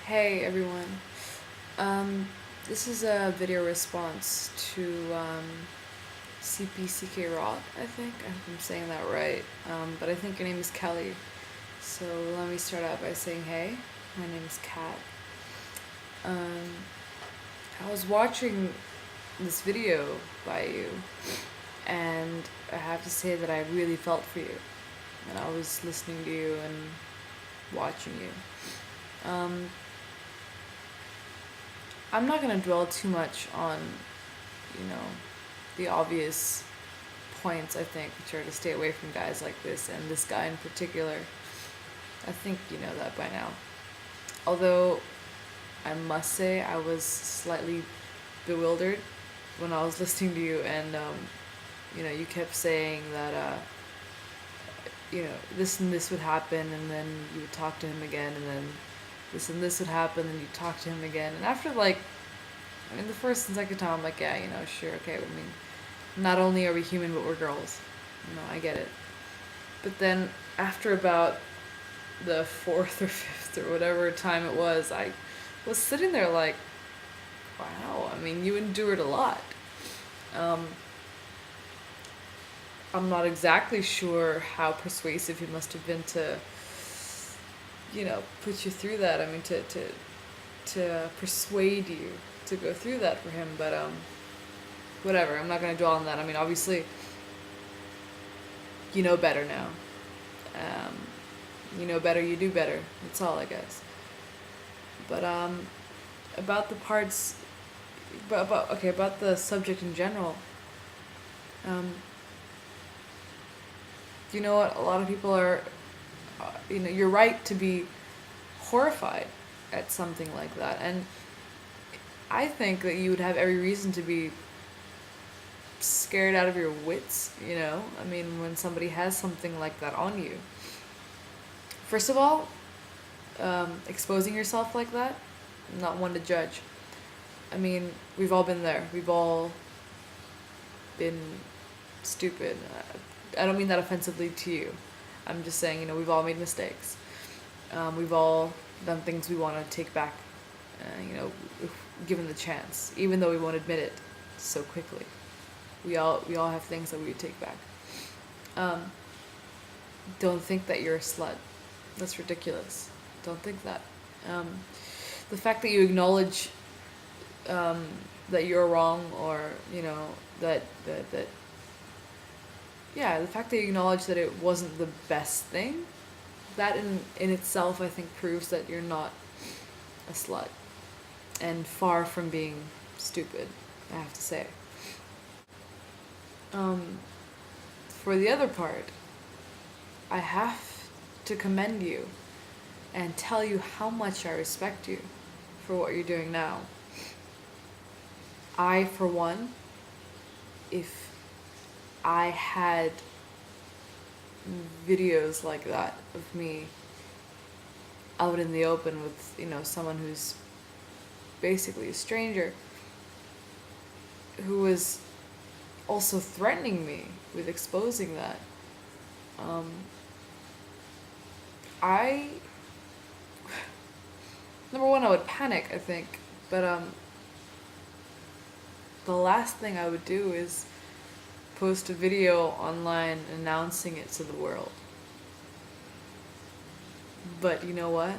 Hey everyone. Um, this is a video response to CPCK Rock, I think. I hope I'm saying that right. But I think your name is Kelly. So let me start out by saying, hey, my name is Kat. Um, I was watching this video by you, and I have to say that I really felt for you. And I was listening to you and watching you. I'm not gonna dwell too much on, you know, the obvious points, I think, which are to stay away from guys like this, and this guy in particular. I think you know that by now. Although, I must say, I was slightly bewildered when I was listening to you, and, you kept saying that, this and this would happen, and then you would talk to him again, and then this and this would happen, and you'd talk to him again. And after, the first and second time, I'm like, yeah, sure, okay. Not only are we human, but we're girls. I get it. But then after about the fourth or fifth or whatever time it was, I was sitting there like, wow, you endured a lot. Um, I'm not exactly sure how persuasive he must have been to, put you through that. To persuade you to go through that for him, but whatever. I'm not gonna dwell on that. Obviously, you know better now. Um, you know better, you do better. That's all, I guess. But about the parts, about the subject in general. Um, you know what? A lot of people are. You're right to be horrified at something like that, and I think that you would have every reason to be scared out of your wits. When somebody has something like that on you. First of all, exposing yourself like that, I'm not one to judge. We've all been there. We've all been stupid. I don't mean that offensively to you. I'm just saying, we've all made mistakes. We've all done things we want to take back, if given the chance, even though we won't admit it so quickly. We all have things that we would take back. Um, don't think that you're a slut. That's ridiculous. Don't think that. Um, the fact that you acknowledge that you're wrong, or that yeah, the fact that you acknowledge that it wasn't the best thing, that in itself, I think, proves that you're not a slut, and far from being stupid, I have to say. For the other part, I have to commend you and tell you how much I respect you for what you're doing now. I, for one, if I had videos like that of me out in the open with, someone who's basically a stranger, who was also threatening me with exposing that, I number one, I would panic, I think, but the last thing I would do is post a video online announcing it to the world. But you know what?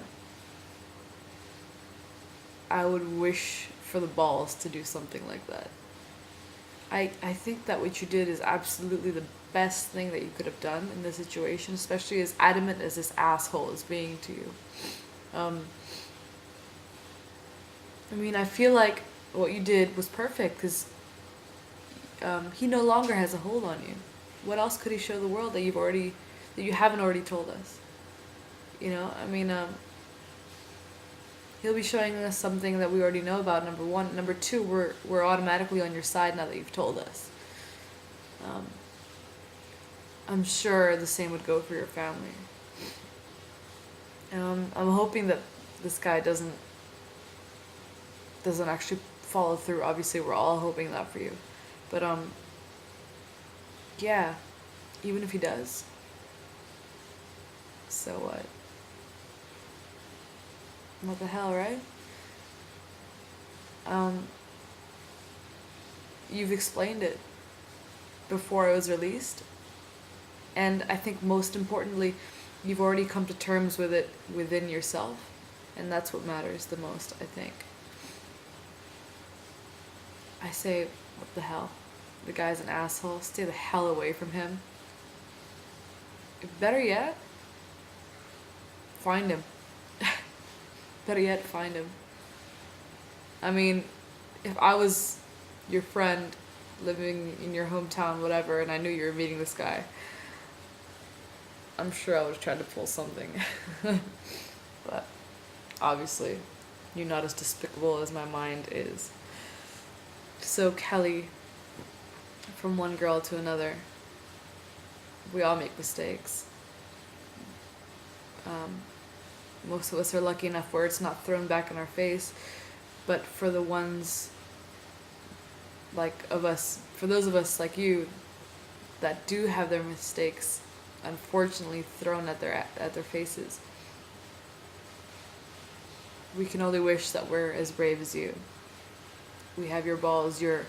I would wish for the balls to do something like that. I think that what you did is absolutely the best thing that you could have done in this situation, especially as adamant as this asshole is being to you. I feel like what you did was perfect, because he no longer has a hold on you. What else could he show the world that you haven't already told us? He'll be showing us something that we already know about. Number one, number two, we're automatically on your side now that you've told us. I'm sure the same would go for your family. I'm hoping that this guy doesn't actually follow through. Obviously, we're all hoping that for you, but yeah, even if he does, so what? What the hell, right? Um, you've explained it before it was released, and I think most importantly, you've already come to terms with it within yourself, and that's what matters the most, I think. I say, what the hell? The guy's an asshole. Stay the hell away from him. Better yet, find him. Better yet, find him. I mean, if I was your friend living in your hometown, whatever, and I knew you were meeting this guy, I'm sure I would have tried to pull something. But obviously, you're not as despicable as my mind is. So, Kelly, from one girl to another, we all make mistakes. Most of us are lucky enough where it's not thrown back in our face, but for the ones for those of us like you that do have their mistakes unfortunately thrown at their faces, we can only wish that we're as brave as you. We have your balls, your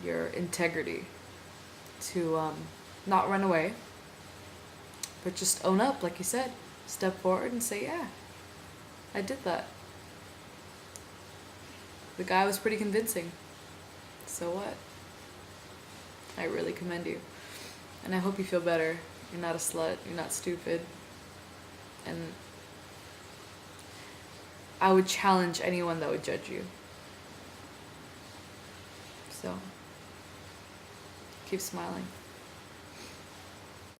integrity to not run away, but just own up, like you said. Step forward and say, yeah, I did that. The guy was pretty convincing. So what? I really commend you. And I hope you feel better. You're not a slut. You're not stupid. And I would challenge anyone that would judge you. So, keep smiling.